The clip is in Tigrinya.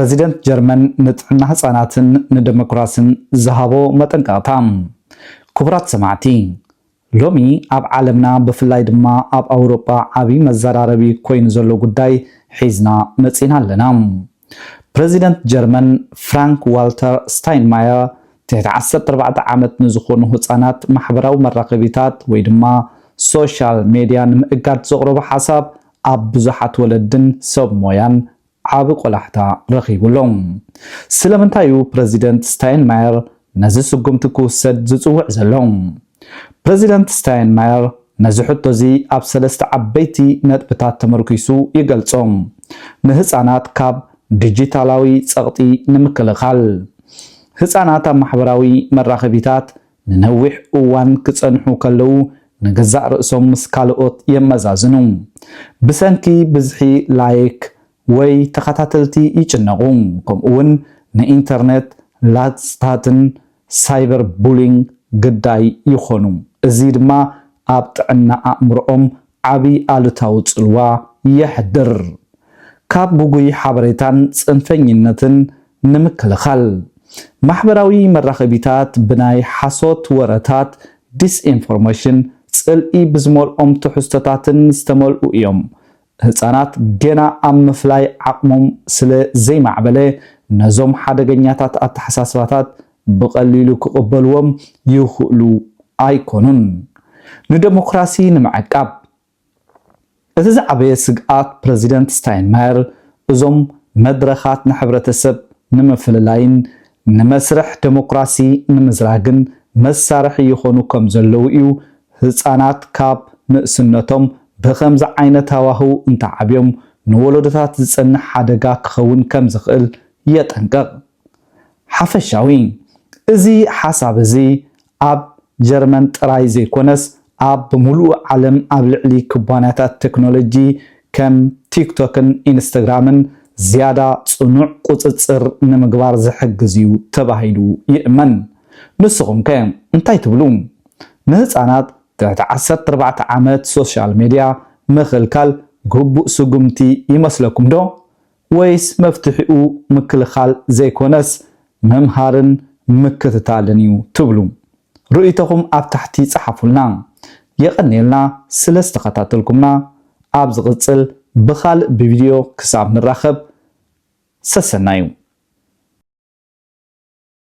ፕሬዚደንት ጀርመን ንጥዕና ህፃናትን ንዲሞክራሲን ዝሃቦ መጠንቀቕታ ክቡራት ሰማዕቲ ሎሚ ኣብ ዓለምና ብፍላይ ድማ ኣብ ኣውሮጳ ዓብይ መዘራረቢ ኮይኑ ዘሎ ጉዳይ ሒዝና መፂና ኣለና። ፕሬዚደንት ጀርመን ፍራንክ ዋልተር ስታይንማየር ትሕቲ 14 ዓመት ንዝኾኑ ህፃናት ማሕበራዊ መራኸቢታት ወይ ድማ ሶሻል ሚድያ ንምእጋድ ዘቕረቡ ሓሳብ ኣብ ብዙሓት ወለድን ሰብ ሞያን ዓብ ቆላሕታ ረኺቡሎም። ስለምንታዩ ፕሬዚደንት ስታይንማየር ነዚ ስጉምቲ ክውሰድ ዝፅውዕ ዘሎ? ፕሬዚደንት ስታይንማየር ነዚ ሕቶ እዚ ኣብ 3 ዓበይቲ ነጥብታት ተመርኪሱ ይገልጾም። ንህፃናት ካብ ዲጂታላዊ ፀቕጢ ንምክልኻል፣ ህፃናት ኣብ ማሕበራዊ መራኸቢታት ንነዊሕ እዋን ክፀንሑ ከለው ንገዛእ ርእሶም ምስ ካልኦት የመዛዝኑ፣ ብሰንኪ ብዝሒ ላይክ ወይ ተኸታተልቲ ይጭነቑ፣ ከምኡውን ንኢንተርኔት ላፅታትን ሳይበር ቡሊንግ ግዳይ ይኾኑ። እዚ ድማ ኣብ ጥዕና ኣእምሮኦም ዓብይ ኣሉታዊ ፅልዋ የሕድር። ካብ ጉጉይ ሓበሬታን ፅንፈኝነትን ንምክልኻል ማሕበራዊ መራኸቢታት ብናይ ሓሶት ወረታት ዲስኢንፎርሜሽን ፅልኢ ብዝመልኦም ትሕዝቶታትን ዝተመልኡ እዮም። ህፃናት ገና ኣብ ምፍላይ ዓቕሞም ስለ ዘይማዕበለ ነዞም ሓደገኛታት ኣተሓሳስባታት ብቐሊሉ ክቕበልዎም ይኽእሉ ኣይኮኑን። ንዲሞክራሲ ንምዕቃብ እቲ ዝዓበየ ስግኣት ፕሬዚደንት ስታይንማየር እዞም መድረኻት ንሕብረተሰብ ንምፍልላይን ንመስርሕ ዲሞክራሲ ንምዝራግን መሳርሒ ይኾኑ ከም ዘለው እዩ። ህፃናት ካብ ንእስነቶም ብከምዚ ዓይነት ሃዋህው እንተዓብዮም ንወለዶታት ዝፀንሕ ሓደጋ ክኸውን ከም ዝኽእል የጠንቀቕ። ሓፈሻዊ እዚ ሓሳብ እዚ ኣብ ጀርመን ጥራይ ዘይኮነስ ኣብ ሙሉእ ዓለም ኣብ ልዕሊ ኩባንያታት ቴክኖሎጂ ከም ቲክቶክን ኢንስታግራምን ዝያዳ ፅኑዕ ቁፅፅር ንምግባር ዝሕግዝ እዩ ተባሂሉ ይእመን። ንስኹም ከ እንታይ ትብሉ? ንህፃናት ትሕቲ 14 ዓመት ሶሻል ሚድያ ምክልካል ግቡእ ስጉምቲ ይመስለኩም ዶ? ወይስ መፍትሒኡ ምክልኻል ዘይኮነስ ምምሃርን ምክትታልን እዩ ትብሉ? ርእይቶኹም ኣብ ታሕቲ ጻሓፉልና። የቀኒልና ስለ ዝተኸታተልኩምና ኣብ ዝቕፅል ብኻልእ ቪድዮ ክሳብ ንራኸብ ሰሰናዩ።